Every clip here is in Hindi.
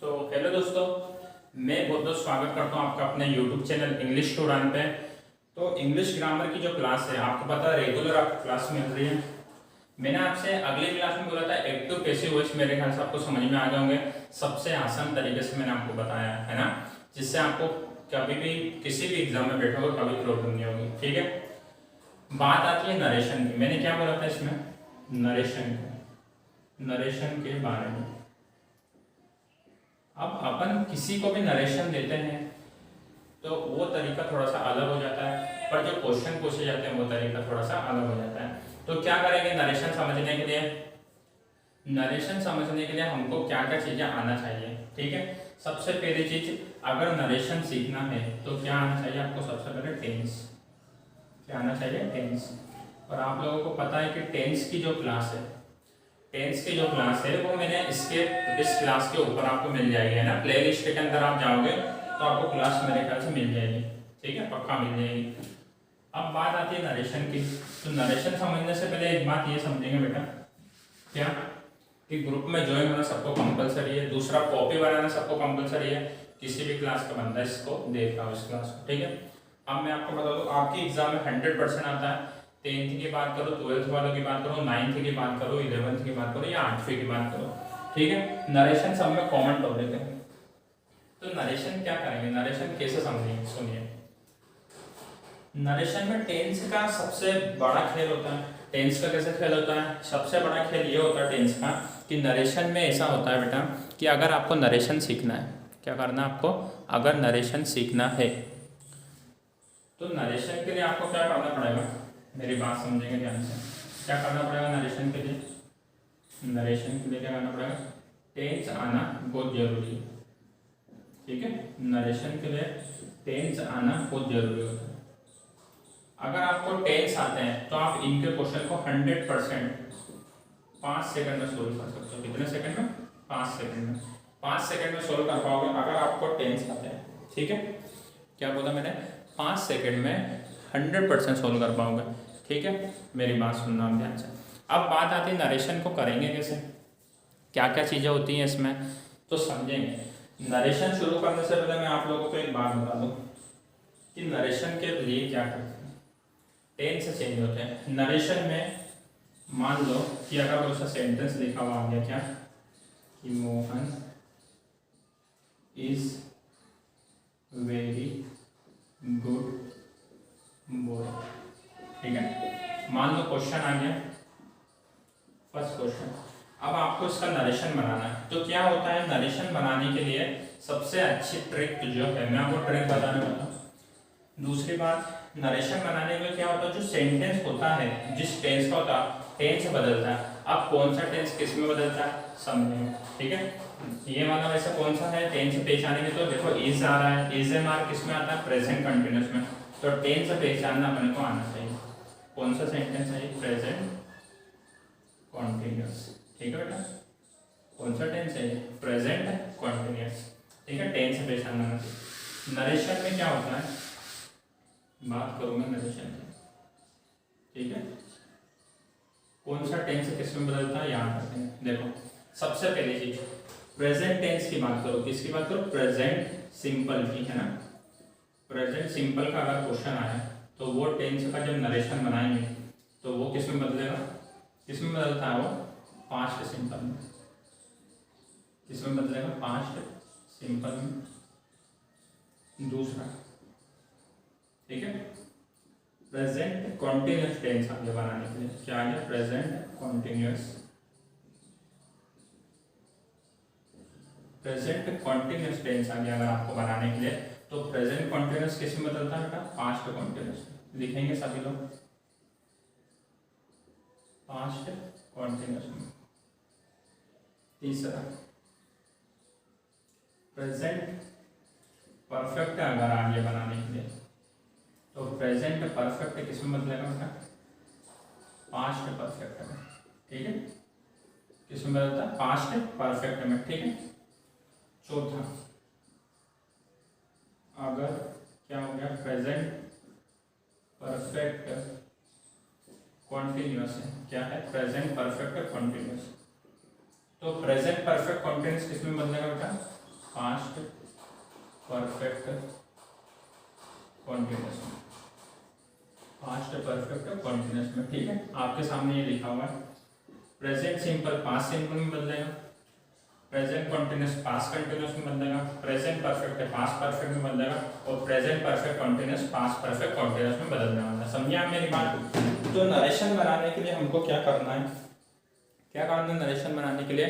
तो हेलो दोस्तों, मैं बहुत बहुत स्वागत करता हूँ आपका अपने यूट्यूब चैनल इंग्लिश स्टूडेंट पे। तो इंग्लिश ग्रामर की जो क्लास है आपको पता है रेगुलर आपको क्लास मिल रही है। मैंने आपसे अगली क्लास में बोला था एक्टिव पैसिव वॉइस, मेरे ख्याल से आपको समझ में आ गए होंगे। सबसे आसान तरीके से मैंने आपको बताया है ना, जिससे आपको कभी भी किसी भी एग्जाम में बैठोगे कभी प्रॉब्लम नहीं होगी। ठीक है, बात आती है नरेशन की। मैंने क्या बोला था इसमें, नरेशन के बारे में। अब अपन किसी को भी नरेशन देते हैं तो वो तरीका थोड़ा सा अलग हो जाता है, पर जो क्वेश्चन पूछे जाते हैं वो तरीका थोड़ा सा अलग हो जाता है। तो क्या करेंगे नरेशन समझने के लिए, हमको क्या क्या चीजें आना चाहिए। ठीक है, सबसे पहली चीज, अगर नरेशन सीखना है तो क्या आना चाहिए आपको, सबसे पहले टेंस। क्या आना चाहिए, टेंस। और आप लोगों को पता है कि टेंस की जो क्लास है वो मैंने इस क्लास के ऊपर आपको मिल जाएगी, है ना। प्ले लिस्ट के अंदर आप जाओगे तो आपको क्लास मेरे ख्याल से मिल जाएगी। ठीक है, पक्का मिल जाएगी। अब बात आती है नरेशन की। तो नरेशन समझने से पहले एक बात ये समझेंगे बेटा, क्या कि ग्रुप में ज्वाइन होना सबको कंपलसरी है। दूसरा, कॉपी बनाना सबको कंपलसरी है। किसी भी क्लास का बंदा इसको देख रहा हो, इस क्लास को। ठीक है, अब मैं आपको बता दूं, आपकी एग्जाम में 100% आता है। 10th की बात करो, 12th वालों की बात करो, 9th की बात करो, 11th की बात करो या 8वीं की बात करो। ठीक है, नरेशन सब में कॉमन टॉपिक है। तो नरेशन क्या करेंगे, नरेशन कैसे समझेंगे, सुनिए। नरेशन में टेंस का सबसे बड़ा खेल होता है। टेंस का कैसे खेल होता है, सबसे बड़ा खेल ये होता है टेंस का कि नरेशन में ऐसा होता है बेटा कि अगर आपको नरेशन सीखना है, क्या करना है आपको, अगर नरेशन सीखना है तो नरेशन के लिए आपको क्या करना पड़ेगा, मेरी बात समझेंगे ध्यान से। क्या करना पड़ेगा नरेशन के लिए, क्या करना पड़ेगा, टेंस आना बहुत जरूरी है। ठीक है, नरेशन के लिए टेंस आना बहुत जरूरी होता है। अगर आपको टेंस आते हैं तो आप इनके क्वेश्चन को 100% 5 सेकंड में सोल्व कर सकते हो। कितने सेकंड में, 5 सेकंड में। 5 सेकंड में सोल्व कर पाओगे अगर आपको टेंस आते हैं। ठीक है, क्या बोला मैंने, 5 सेकंड में 100% सोल्व कर पाओगे। ठीक है, मेरी बात सुनना ध्यान से। अब बात आती है नरेशन को करेंगे कैसे, क्या क्या चीज़ें होती हैं इसमें, तो समझेंगे। नरेशन शुरू करने से पहले मैं आप लोगों को एक बात बता दूं कि नरेशन के लिए क्या करते हैं, टेंस चेंज होते हैं नरेशन में। मान लो कि अगर कोई सा सेंटेंस लिखा हुआ आ गया, क्या कि Mohan is very good boy. ठीक है, मान लो क्वेश्चन आ गया, फर्स्ट क्वेश्चन। अब आपको इसका नरेशन बनाना है। तो क्या होता है, नरेशन बनाने के लिए सबसे अच्छी ट्रिक जो है, मैं आपको ट्रिक बताने वाला हूँ। दूसरी बात, नरेशन बनाने में क्या होता है, जो सेंटेंस होता है जिस टेंस का होता है, टेंस बदलता है। अब कौन सा टेंस किस में बदलता है समझेंगे। ठीक है, ये वाला वैसे कौन सा है, टेंस पहचानेंगे तो देखो इज आ रहा है, इज एम आर किस में आता है, प्रेजेंट कंटिन्यूअस में। तो टेंस पहचानना अपने को आना चाहिए। कौन सा सेंटेंस है, प्रेजेंट कॉन्टिन्यूअस। ठीक है बेटा, कौन सा टेंस है, प्रेजेंट कॉन्टिन्यूअस। ठीक है, टेंस पहचानना आना चाहिए। नरेशन में क्या होता है, बात करूंगा नरेशन की। ठीक है, कौन सा टेंस किस में बदलता है याद रखते हैं। देखो, सबसे पहली चीज प्रेजेंट टेंस की बात करो, किसकी बात करो, प्रेजेंट सिंपल की, है ना। प्रेजेंट सिंपल का अगर क्वेश्चन आया तो वो टेंस का जब नरेशन बनाएंगे तो वो किस में बदलेगा, किस में बदलता है वो, पास्ट सिंपल में। किस में बदलेगा, पास्ट सिंपल में। दूसरा, ठीक है, प्रेजेंट कॉन्टिन्यूअस टेंस आगे बनाने के लिए क्या आ गया, present continuous. Present continuous tense आ गया अगर आपको बनाने के लिए, तो प्रेजेंट कॉन्टिन्यूअस किस में बदलता है बेटा, पास्ट कॉन्टिन्यूअस। लिखेंगे सभी लोग, पास्ट कॉन्टिन्यूअस में। तीसरा, प्रेजेंट परफेक्ट अगर आगे बनाने के लिए तो प्रेजेंट परफेक्ट किस में बदलेगा बेटा, पास्ट परफेक्ट में। ठीक है, किस में बदलता है, पास्ट परफेक्ट में। ठीक है, चौथा, अगर क्या हो गया, प्रेजेंट परफेक्ट कॉन्टिन्यूअस है, क्या है, प्रेजेंट परफेक्ट कॉन्टिन्यूअस। तो प्रेजेंट परफेक्ट कॉन्टिन्यूअस किस में बदलेगा बेटा, पास्ट परफेक्ट कॉन्टिन्यूस में, पास्ट परफेक्ट कॉन्टिन्यूस में। ठीक है, आपके सामने ये लिखा हुआ है। प्रेजेंट सिंपल पास्ट सिंपल में बदलेगा, प्रेजेंट कॉन्टिन्यूस पास्ट कंटिन्यूस में बदलेगा, प्रेजेंट परफेक्ट पास्ट परफेक्ट में बदलेगा और present perfect continuous past perfect continuous में बदलने वाला है। समझिए आप मेरी बात। तो नरेशन बनाने के लिए हमको क्या करना है, क्या करना है नरेशन बनाने के लिए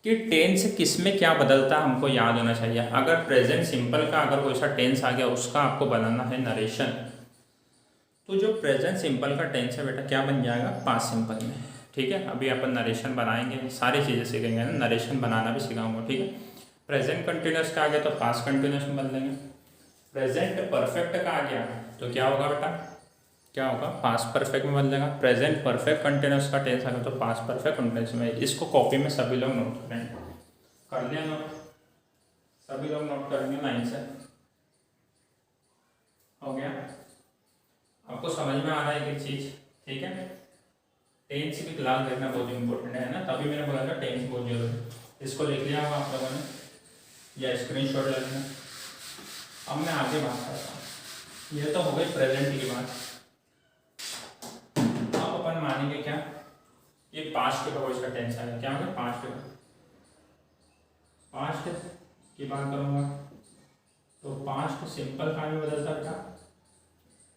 कि टेंस किस में क्या बदलता है हमको याद होना चाहिए। अगर प्रेजेंट सिंपल का अगर कोई सा टेंस आ गया उसका आपको बनाना है नरेशन, तो जो प्रेजेंट सिंपल का टेंस है बेटा क्या बन जाएगा पास्ट सिंपल में। ठीक है, अभी अपन नरेशन बनाएंगे, सारी चीज़ें सीखेंगे ना, नरेशन बनाना भी सिखाऊंगा। ठीक है, प्रेजेंट कंटिन्यूस का आ गया तो पास्ट कंटिन्यूस में बदलेंगे, प्रेजेंट परफेक्ट का आ गया तो क्या होगा बेटा, क्या होगा पास्ट परफेक्ट में बदलेगा, प्रेजेंट परफेक्ट कंटिन्यूस का टेंस आ गया तो पास्ट परफेक्ट कंटिन्यूस में। इसको कॉपी में सभी लोग नोट करेंगे, कर लिया नोट, सभी लोग नोट करेंगे लाइन से। हो गया, आपको समझ में आ रहा है एक चीज। ठीक है, टेंस की क्लास देखना बहुत इंपॉर्टेंट है ना, तभी मैंने बोला था टेंस बहुत जरूरी है। इसको लिख लिया होगा आप लोगों ने या स्क्रीनशॉट ले लेना। अब मैं आगे बात करता हूँ, ये तो हो गई प्रेजेंट की बात। अब अपन मानेंगे क्या, ये पास्ट का कोई सा टेंस आएगा, क्या होगा पास्ट का, पास्ट की बात करूँगा तो पास्ट सिंपल का भी बदलता बेटा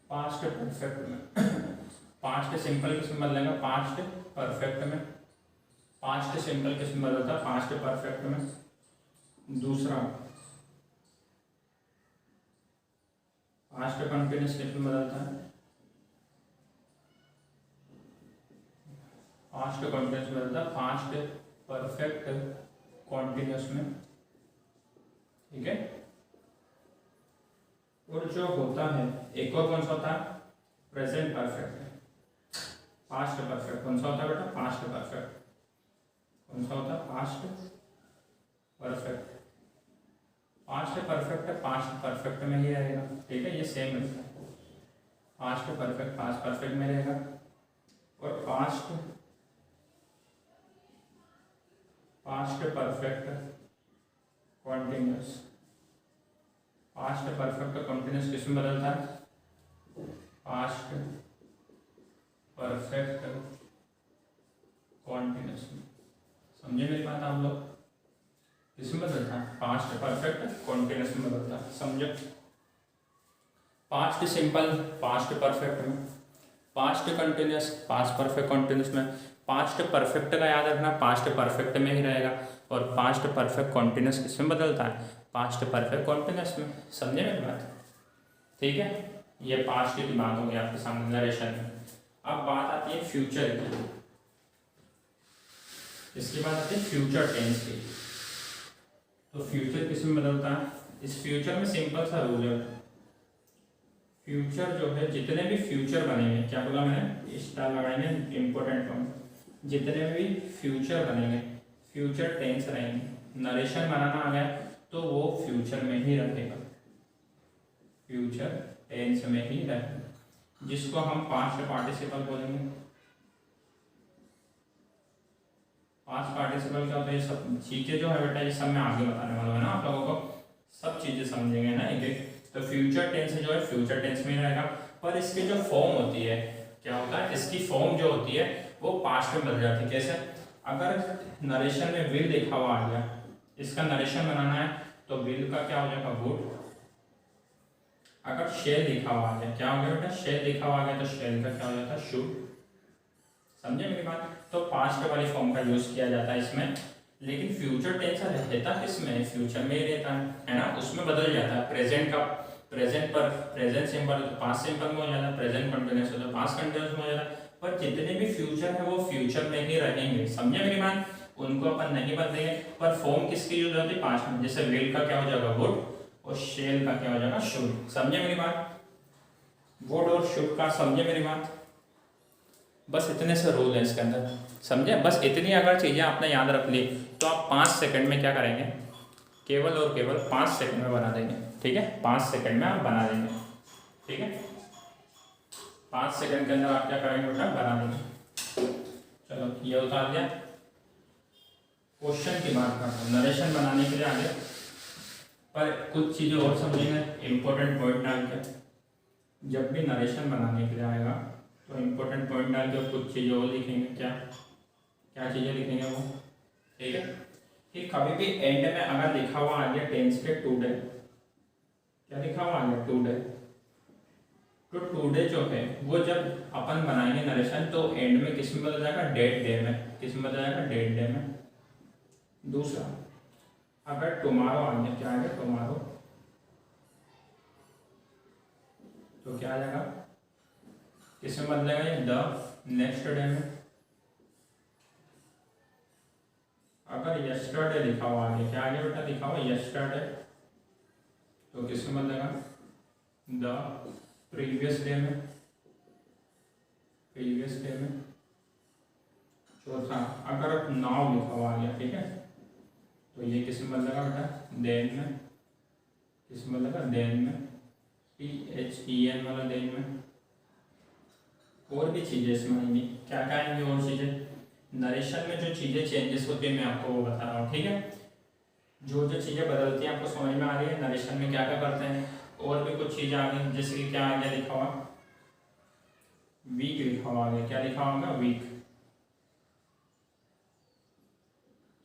पास्ट परफेक्ट में। पास्ट सिंपल किस में बदलेगा, पास्ट परफेक्ट में। पास्ट सिंपल किस में बदलता है, पास्ट परफेक्ट में। दूसरा पास्ट कंटिन्यूस किस में बदलता है, पास्ट कंटिन्यूस में बदलता है पास्ट परफेक्ट कॉन्टिन्यूस में। ठीक है, और जो होता है एक और कौन सा होता है, प्रेजेंट परफेक्ट। पास्ट परफेक्ट कौन सा होता है बेटा, पास्ट परफेक्ट कौन सा होता है, past perfect. Past perfect past perfect में ही रहेगा। ठीक है, ये सेम रहता है, पास्ट परफेक्ट पास्ट परफेक्ट में रहेगा और past perfect continuous. Past perfect continuous किस में बदलता है, पास्ट परफेक्ट कॉन्टिन्यूस में। समझे मेरी बात आप लोग, किसमें बदलता है, पास्ट परफेक्ट कॉन्टिन्यूस में बदलता है। समझो, पास्ट सिंपल पास्ट परफेक्ट में, past continuous past perfect continuous में। पास्ट परफेक्ट का याद रखना पास्ट परफेक्ट में ही रहेगा और पास्ट परफेक्ट कॉन्टिन्यूस किसमें बदलता है, पास्ट परफेक्ट कॉन्टिन्यूस में। समझे मेरी बात, ठीक है, ये पास्ट की बात होगी आपके सामने नरेशन में। अब बात आती है फ्यूचर की, इसके बाद आती है फ्यूचर टेंस की। तो फ्यूचर किसमें बदलता है, इस फ्यूचर में सिंपल सा रूल है, फ्यूचर जो है जितने भी फ्यूचर बनेंगे, क्या बोला मैंने, स्टार लगाएंगे इंपॉर्टेंट पॉइंट, जितने भी फ्यूचर बनेंगे फ्यूचर टेंस रहेंगे। नरेशन बनाना आ गया तो वो फ्यूचर में ही रहेगा, फ्यूचर टेंस में ही रहेगा, जिसको हम पास्ट पार्टिसिपल बोलेंगे। पास्ट पार्टिसिपल क्या होता है, सब चीजें जो है बेटा ये सब मैं आगे बताने वाला हूँ ना आप लोगों को, सब चीजें समझेंगे ना एक एक। तो फ्यूचर टेंस जो है फ्यूचर टेंस में ही रहेगा, पर इसकी जो फॉर्म होती है, क्या होता है, इसकी फॉर्म जो होती है वो पास्ट में बदल जाती है। कैसे, अगर नरेशन में विल लिखा हुआ आ गया, इसका नरेशन बनाना है तो विल का क्या हो जाएगा, वुड। अगर शेल लिखा हुआ आ गया, क्या हो गया बेटा, शेल लिखा हुआ आ गया तो शेल का क्या हो जाता है, शुड। समझे मेरी बात, तो पास्ट वाली फॉर्म का यूज किया जाता है इसमें, लेकिन फ्यूचर टेंस रहता किसमें, फ्यूचर में ही रहता है ना, उसमें बदल जाता है। प्रेजेंट का प्रेजेंट पर प्रेजेंट सिंपल तो पास्ट सिंपल में हो जाता है, प्रेजेंट कंटिन्यूस तो पास्ट कंटिन्यूस में हो जाता है, पर जितने भी फ्यूचर है वो फ्यूचर में ही रहेंगे। समझे मेरी बात, उनको अपन नहीं बदलेंगे, पर फॉर्म किसकी यूज होती है, पास्ट में। जैसे विल का क्या हो जाएगा, वुड, और शेल का क्या हो जाएगा, शुड। समझे मेरी बात, वुड और शुड का, समझे मेरी बात, बस इतने से रूल है इसके अंदर। समझे, बस इतनी अगर चीजें आपने याद रख ली तो आप 5 सेकंड में क्या करेंगे, केवल और केवल 5 सेकंड में बना देंगे। ठीक है, 5 सेकंड में आप बना देंगे। ठीक है, 5 सेकंड के अंदर आप क्या करेंगे बेटा, बना देंगे। चलो ये उतार दिया। क्वेश्चन की बात करते हैं, नरेशन बनाने के लिए आगे पर कुछ चीज़ें और समझेंगे इम्पोर्टेंट पॉइंट डाल के। जब भी नरेशन बनाने के लिए आएगा तो इम्पोर्टेंट पॉइंट डाल के कुछ चीज़ें और लिखेंगे। क्या क्या चीज़ें लिखेंगे वो, ठीक है। कि कभी भी एंड में अगर लिखा हुआ आ गया टेंस के टुडे, क्या लिखा हुआ आ गया टुडे, तो टुडे जो है वो जब अपन बनाएंगे नरेशन तो एंड में किस में बदल जाएगा, डेट डे में। किस में बदल जाएगा, डेट डे में। दूसरा, अगर टुमारो आ गया, क्या आ गया टुमारो, तो क्या आ जाएगा, किस में बदलेगा ये, द नेक्स्ट डे में। अगर यस्टरडे लिखा हुआ आ गया, क्या आ गया बेटा लिखा हुआ यस्टरडे, तो किस में बदलेगा, द प्रीवियस डे में, प्रीवियस डे में। चौथा, अगर नाउ लिखा हुआ आ गया, ठीक है, तो ये किस में बदलेगा बेटा, देन में। किस में बदलेगा, देन में, THEN वाला देन में। और भी चीज़ें इसमें आएंगी, क्या क्या आएंगी और चीज़ें, नरेशन में जो चीज़ें चेंजेस होती है मैं आपको वो बता रहा हूँ, ठीक है। जो जो चीज़ें बदलती हैं आपको समझ में आ रही है, नरेशन में क्या क्या करते हैं। और भी कुछ चीज़ें आ गई, जैसे कि क्या आ गया लिखा हुआ, वीक लिखा हुआ आ गया, क्या लिखा होगा, वीक,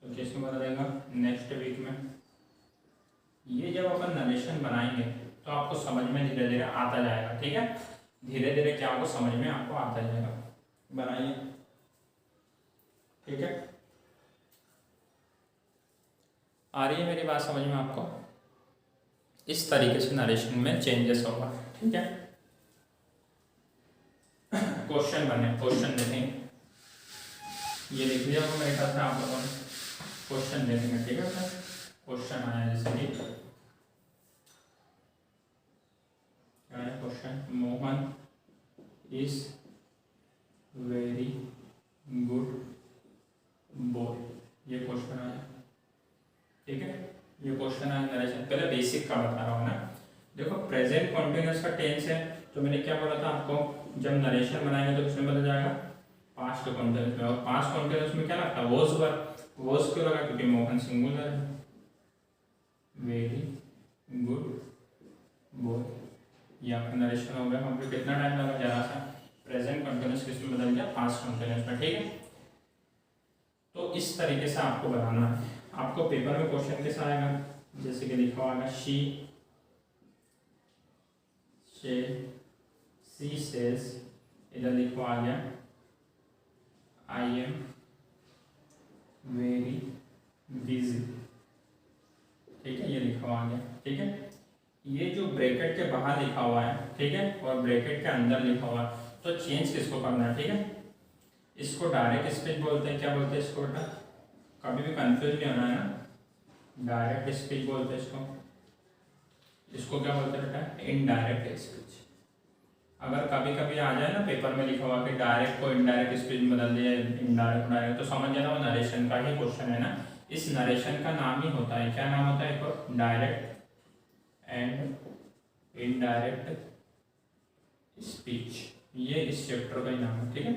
तो किस में बदलेगा, नेक्स्ट वीक में। ये जब अपन नरेशन बनाएंगे तो आपको समझ में धीरे धीरे आता जाएगा, ठीक है। धीरे धीरे क्या आपको समझ में आपको आता जाएगा, बनाइए, ठीक है। आ रही है मेरी बात समझ में आपको, इस तरीके से नरेशन में चेंजेस होगा, ठीक है। क्वेश्चन बने, क्वेश्चन देखेंगे, ये लिख लिया होगा मेरे ख्याल से आप लोगों ने, क्वेश्चन देखेंगे, ठीक है। क्वेश्चन आया जैसे कि क्या है question, Mohan is very good boy, ये क्वेश्चन आया, ठीक है। ये क्वेश्चन आया नरेशन, पहले बेसिक का बता रहा हूँ ना। देखो प्रेजेंट कॉन्टिन्यूअस का टेंस है, तो मैंने क्या बोला था आपको, जब नरेशन बनाएंगे तो किसमें बदल जाएगा, पास्ट कॉन्टिन्यूअस में। और पास्ट कॉन्टिन्यूअस में क्या लगता है, वॉज वर, वॉज क्यों लगा, क्योंकि मोहन सिंगुलर है, वेरी गुड बॉय, ये आपका नरेशन हो गया कंप्लीट। कितना टाइम लगा, जरा सा। प्रेजेंट कॉन्टिन्यूअस किसमें बदल गया, पास्ट कॉन्टिन्यूअस में, ठीक है। तो इस तरीके से आपको बनाना है। आपको पेपर में क्वेश्चन कैसा आएगा, जैसे कि लिखा होगा शी सेज, इधर लिखा आ गया आई एम वेरी बिजी, ठीक है, ये लिखा हुआ आ गया, ठीक है। ये जो ब्रैकेट के बाहर लिखा हुआ है, ठीक है, और ब्रैकेट के अंदर लिखा हुआ है, तो चेंज किसको करना है, ठीक है। इसको डायरेक्ट स्पीच बोलते हैं, क्या बोलते हैं इसको बेटा, कभी भी कंफ्यूज नहीं होना है ना, डायरेक्ट स्पीच बोलते हैं इसको। इसको क्या बोलते हैं बेटा, इनडायरेक्ट स्पीच। अगर कभी कभी आ जाए ना पेपर में लिखा हुआ कि डायरेक्ट को इनडायरेक्ट स्पीच में बदल दिया, इनडायरेक्ट डायरेक्ट, तो समझ जाना वो नरेशन का ही क्वेश्चन है ना। इस नरेशन का नाम ही होता है, क्या नाम होता है, डायरेक्ट एंड इनडायरेक्ट स्पीच, ये इस चैप्टर का ही नाम है, ठीक है।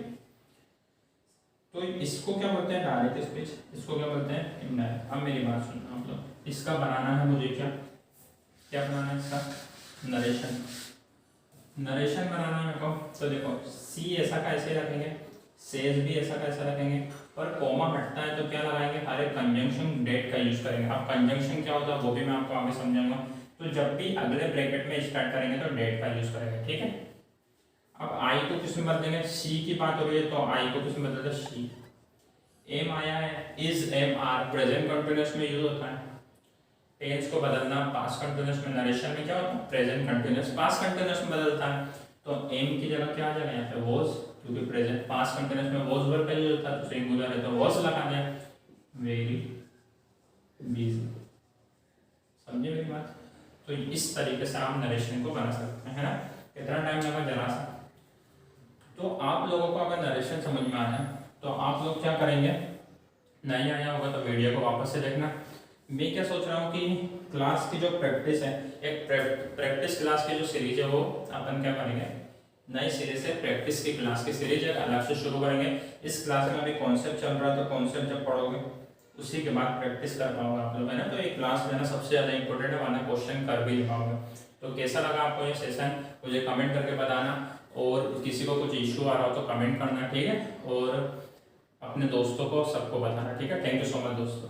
तो इसको क्या बोलते हैं, डायरेक्ट स्पीच, इसको क्या बोलते हैं, इनडायरेक्ट। अब मेरी बात सुनना आप लोग, इसका बनाना है मुझे, क्या क्या बनाना है इसका, नरेशन। नरेशन बनाना है मेरे को, तो देखो सी ऐसा कैसे रखेंगे, सेज भी ऐसा कैसा रखेंगे, पर कोमा हटता है तो क्या लगाएंगे, हर एक कंजंक्शन डेट का यूज करेंगे। अब कंजंक्शन क्या होता है वो भी मैं आपको आगे समझाऊंगा। तो जब भी अगले ब्रैकेट में स्टार्ट करेंगे तो डेट का यूज करेंगे, ठीक है। अब आई को किस में बदलेंगे, सी की बात हो रही है तो आई को किस में बदलते, सी। एम आया है, is am are present continuous में यूज होता है। टेंस को बदलना पास्ट कंटिन्यूअस में, नरेशन में क्या होता है, प्रेजेंट कंटिन्यूअस पास्ट कंटिन्यूअस में बदलता है। तो एम की जगह क्या आ जाएगा यहाँ पे, वॉज, क्योंकि प्रेजेंट पास्ट कंटिन्यूअस में वॉज वर्ब का यूज होता है, तो सिंगुलर है तो वॉज लगा दिया, वेरी बिजी। समझे मेरी बात। तो इस तरीके से आप नरेशन को बना सकते हैं, है ना। कितना टाइम लगा, जरा सा। तो आप लोगों को अगर नरेशन समझ में आया तो आप लोग क्या करेंगे, नहीं आया होगा तो वीडियो को वापस से देखना। मैं क्या सोच रहा हूँ कि क्लास की जो प्रैक्टिस है, एक प्रैक्टिस क्लास की जो सीरीज है वो अपन क्या करेंगे, नई सीरीज से प्रैक्टिस की क्लास की सीरीज अलग से शुरू करेंगे। इस क्लास में अभी कॉन्सेप्ट चल रहा है, तो कॉन्सेप्ट जब पढ़ोगे उसी के बाद प्रैक्टिस कर पाओगे आप लोग, है ना। तो ये क्लास जो है ना सबसे ज़्यादा इंपॉर्टेंट है, वरना क्वेश्चन कर भी नहीं पाओगे। तो कैसा लगा आपको ये सेशन मुझे कमेंट करके बताना, और किसी को कुछ इशू आ रहा हो तो कमेंट करना, ठीक है। और अपने दोस्तों को सबको बताना, ठीक है। थैंक यू सो मच दोस्तों।